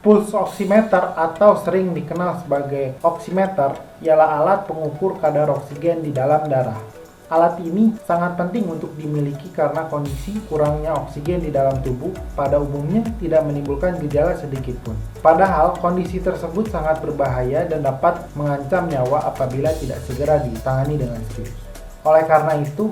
Pulse oximeter atau sering dikenal sebagai oximeter ialah alat pengukur kadar oksigen di dalam darah. Alat ini sangat penting untuk dimiliki karena kondisi kurangnya oksigen di dalam tubuh pada umumnya tidak menimbulkan gejala sedikit pun. Padahal kondisi tersebut sangat berbahaya dan dapat mengancam nyawa apabila tidak segera ditangani dengan serius. Oleh karena itu,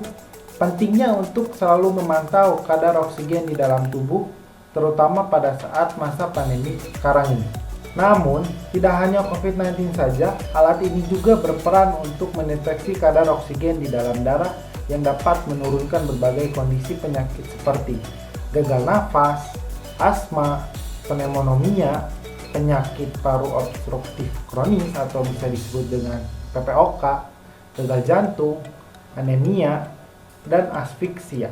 pentingnya untuk selalu memantau kadar oksigen di dalam tubuh, terutama pada saat masa pandemi sekarang ini. Namun, tidak hanya COVID-19 saja, alat ini juga berperan untuk mendeteksi kadar oksigen di dalam darah yang dapat menurunkan berbagai kondisi penyakit seperti gagal nafas, asma, pneumonia, penyakit paru obstruktif kronis atau bisa disebut dengan PPOK, gagal jantung, anemia, dan asfiksia.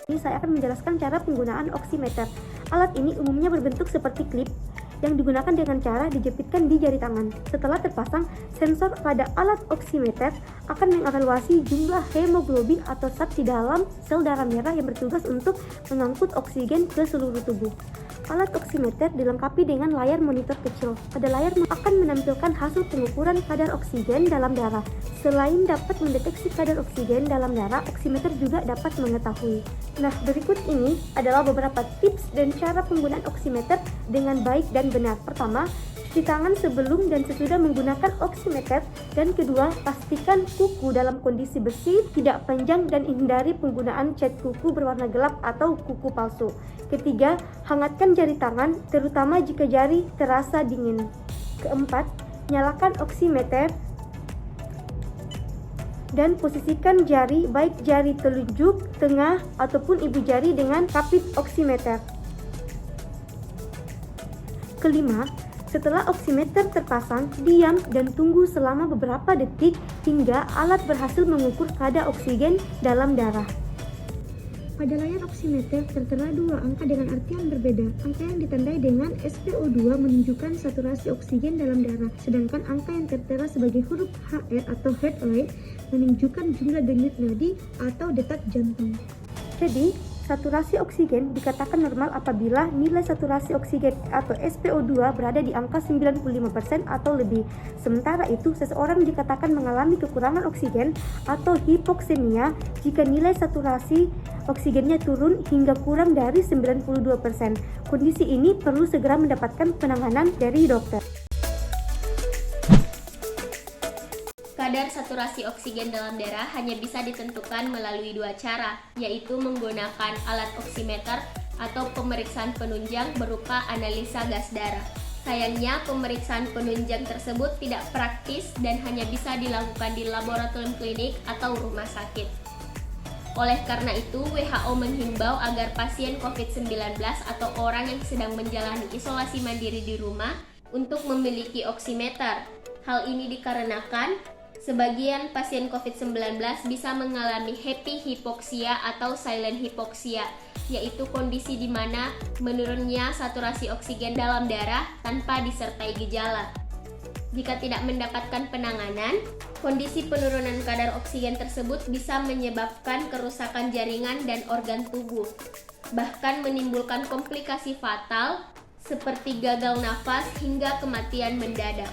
Ini saya akan menjelaskan cara penggunaan oximeter. Alat ini umumnya berbentuk seperti klip yang digunakan dengan cara dijepitkan di jari tangan. Setelah terpasang, sensor pada alat oximeter akan mengevaluasi jumlah hemoglobin atau zat di dalam sel darah merah yang bertugas untuk mengangkut oksigen ke seluruh tubuh. Alat oximeter dilengkapi dengan layar monitor kecil. Pada layar akan menampilkan hasil pengukuran kadar oksigen dalam darah. Selain dapat mendeteksi kadar oksigen dalam darah, oximeter juga dapat mengetahui. Nah, berikut ini adalah beberapa tips dan cara penggunaan oximeter dengan baik dan benar. Pertama, cuci tangan sebelum dan sesudah menggunakan oximeter. Dan kedua, pastikan kuku dalam kondisi bersih, tidak panjang, dan hindari penggunaan cat kuku berwarna gelap atau kuku palsu. Ketiga, hangatkan jari tangan, terutama jika jari terasa dingin. Keempat, nyalakan oximeter dan posisikan jari, baik jari telunjuk, tengah, ataupun ibu jari dengan kapit oximeter. Kelima, setelah oximeter terpasang, diam dan tunggu selama beberapa detik hingga alat berhasil mengukur kadar oksigen dalam darah. Pada layar oximeter tertera dua angka dengan artian berbeda. Angka yang ditandai dengan SpO2 menunjukkan saturasi oksigen dalam darah, sedangkan angka yang tertera sebagai huruf HR atau heart rate menunjukkan jumlah denyut nadi atau detak jantung. Jadi, saturasi oksigen dikatakan normal apabila nilai saturasi oksigen atau SpO2 berada di angka 95% atau lebih. Sementara itu, seseorang dikatakan mengalami kekurangan oksigen atau hipoksemia jika nilai saturasi oksigennya turun hingga kurang dari 92%. Kondisi ini perlu segera mendapatkan penanganan dari dokter. Kadar saturasi oksigen dalam darah hanya bisa ditentukan melalui dua cara, yaitu menggunakan alat oximeter atau pemeriksaan penunjang berupa analisa gas darah. Sayangnya, pemeriksaan penunjang tersebut tidak praktis dan hanya bisa dilakukan di laboratorium klinik atau rumah sakit. Oleh karena itu, WHO menghimbau agar pasien COVID-19 atau orang yang sedang menjalani isolasi mandiri di rumah untuk memiliki oximeter. Hal ini dikarenakan sebagian pasien COVID-19 bisa mengalami happy hipoksia atau silent hipoksia, yaitu kondisi di mana menurunnya saturasi oksigen dalam darah tanpa disertai gejala. Jika tidak mendapatkan penanganan, kondisi penurunan kadar oksigen tersebut bisa menyebabkan kerusakan jaringan dan organ tubuh, bahkan menimbulkan komplikasi fatal seperti gagal nafas hingga kematian mendadak.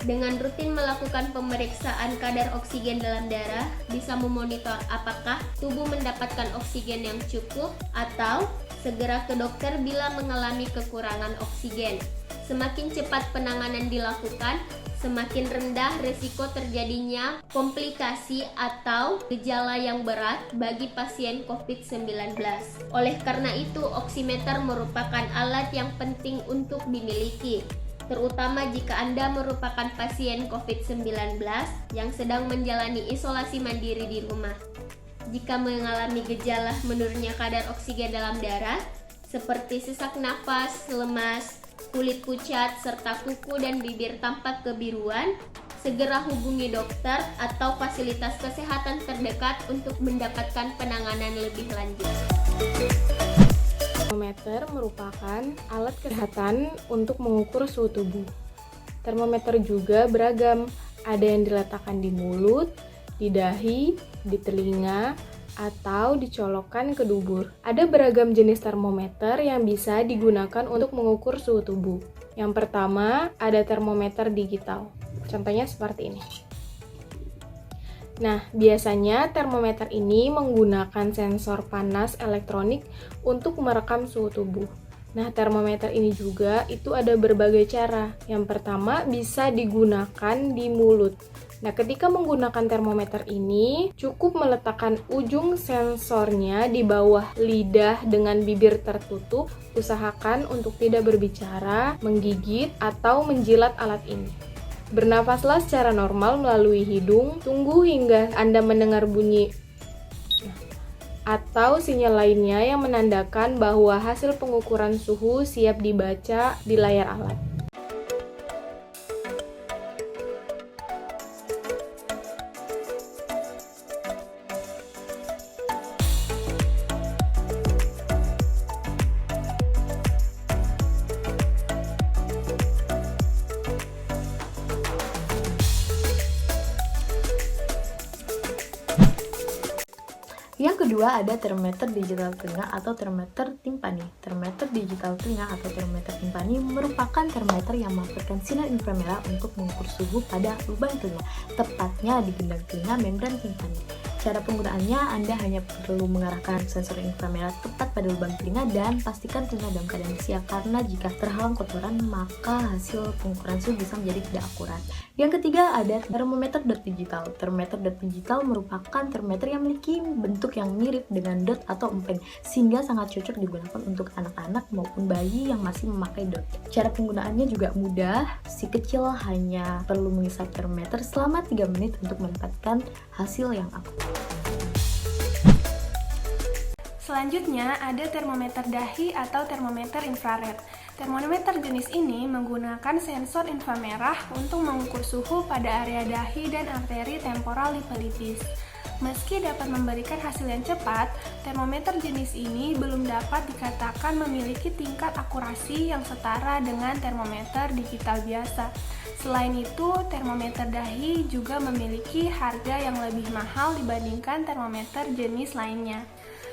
Dengan rutin melakukan pemeriksaan kadar oksigen dalam darah, bisa memonitor apakah tubuh mendapatkan oksigen yang cukup atau segera ke dokter bila mengalami kekurangan oksigen. Semakin cepat penanganan dilakukan, semakin rendah risiko terjadinya komplikasi atau gejala yang berat bagi pasien COVID-19. Oleh karena itu, oximeter merupakan alat yang penting untuk dimiliki, terutama jika Anda merupakan pasien COVID-19 yang sedang menjalani isolasi mandiri di rumah. Jika mengalami gejala menurunnya kadar oksigen dalam darah, seperti sesak napas, lemas, kulit pucat, serta kuku dan bibir tampak kebiruan, segera hubungi dokter atau fasilitas kesehatan terdekat untuk mendapatkan penanganan lebih lanjut. Termometer merupakan alat kesehatan untuk mengukur suhu tubuh. Termometer juga beragam, ada yang diletakkan di mulut, di dahi, di telinga, atau dicolokkan ke dubur. Ada beragam jenis termometer yang bisa digunakan untuk mengukur suhu tubuh. Yang pertama, ada termometer digital. Contohnya seperti ini. Nah, biasanya termometer ini menggunakan sensor panas elektronik untuk merekam suhu tubuh. Nah, termometer ini juga itu ada berbagai cara. Yang pertama, bisa digunakan di mulut. Nah, ketika menggunakan termometer ini, cukup meletakkan ujung sensornya di bawah lidah dengan bibir tertutup. Usahakan untuk tidak berbicara, menggigit, atau menjilat alat ini. Bernafaslah secara normal melalui hidung, tunggu hingga Anda mendengar bunyi atau sinyal lainnya yang menandakan bahwa hasil pengukuran suhu siap dibaca di layar alat. Yang kedua ada termometer digital telinga atau termometer timpani. Termometer digital telinga atau termometer timpani merupakan termometer yang memanfaatkan sinar inframerah untuk mengukur suhu pada lubang telinga, tepatnya di gendang telinga membran timpani. Cara penggunaannya, Anda hanya perlu mengarahkan sensor inframerah tepat pada lubang telinga dan pastikan telinga dalam keadaan bersih, karena jika terhalang kotoran maka hasil pengukuran suhu bisa menjadi tidak akurat. Yang ketiga ada termometer dot digital. Termometer dot digital merupakan termometer yang memiliki bentuk yang mirip dengan dot atau empen, sehingga sangat cocok digunakan untuk anak-anak maupun bayi yang masih memakai dot. Cara penggunaannya juga mudah, si kecil hanya perlu mengisap termometer selama 3 menit untuk mendapatkan hasil yang akurat. Selanjutnya ada termometer dahi atau termometer infrared. Termometer jenis ini menggunakan sensor inframerah untuk mengukur suhu pada area dahi dan arteri temporal di pelipis. Meski dapat memberikan hasil yang cepat, termometer jenis ini belum dapat dikatakan memiliki tingkat akurasi yang setara dengan termometer digital biasa. Selain itu, termometer dahi juga memiliki harga yang lebih mahal dibandingkan termometer jenis lainnya.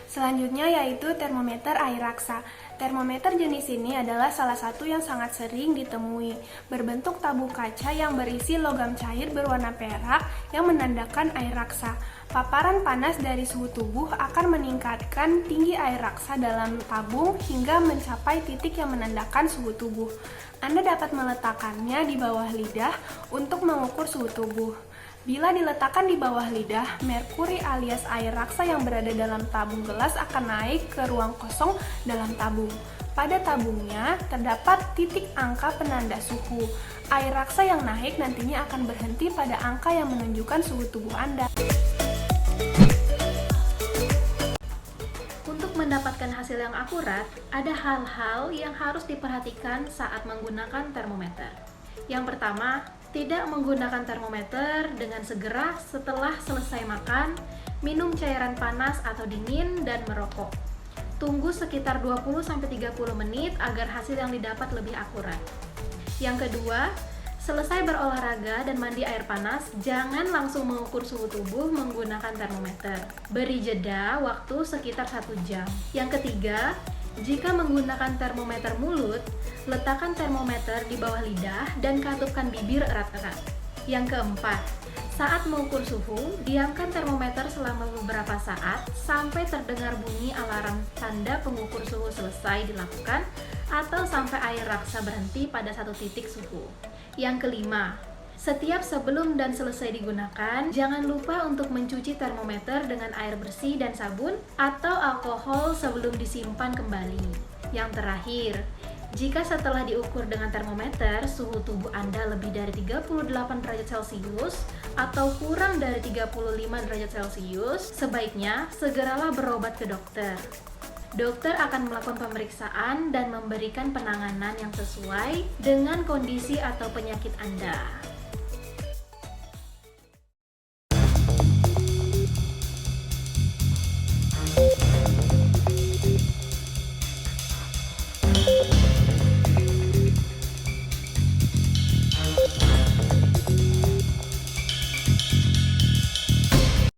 Selanjutnya yaitu termometer air raksa. Termometer jenis ini adalah salah satu yang sangat sering ditemui. Berbentuk tabung kaca yang berisi logam cair berwarna perak yang menandakan air raksa. Paparan panas dari suhu tubuh akan meningkatkan tinggi air raksa dalam tabung hingga mencapai titik yang menandakan suhu tubuh. Anda dapat meletakkannya di bawah lidah untuk mengukur suhu tubuh. Bila diletakkan di bawah lidah, merkuri alias air raksa yang berada dalam tabung gelas akan naik ke ruang kosong dalam tabung. Pada tabungnya terdapat titik angka penanda suhu. Air raksa yang naik nantinya akan berhenti pada angka yang menunjukkan suhu tubuh Anda. Untuk mendapatkan hasil yang akurat, ada hal-hal yang harus diperhatikan saat menggunakan termometer. Yang pertama, tidak menggunakan termometer dengan segera setelah selesai makan, minum cairan panas atau dingin, dan merokok. Tunggu sekitar 20-30 menit agar hasil yang didapat lebih akurat. Yang kedua, selesai berolahraga dan mandi air panas, jangan langsung mengukur suhu tubuh menggunakan termometer. Beri jeda waktu sekitar 1 jam. Yang ketiga, jika menggunakan termometer mulut, letakkan termometer di bawah lidah dan katupkan bibir erat-erat. Yang keempat, saat mengukur suhu, diamkan termometer selama beberapa saat sampai terdengar bunyi alarm tanda pengukur suhu selesai dilakukan atau sampai air raksa berhenti pada satu titik suhu. Yang kelima, setiap sebelum dan selesai digunakan, jangan lupa untuk mencuci termometer dengan air bersih dan sabun atau alkohol sebelum disimpan kembali. Yang terakhir, jika setelah diukur dengan termometer, suhu tubuh Anda lebih dari 38 derajat Celcius atau kurang dari 35 derajat Celcius, sebaiknya segeralah berobat ke dokter. Dokter akan melakukan pemeriksaan dan memberikan penanganan yang sesuai dengan kondisi atau penyakit Anda.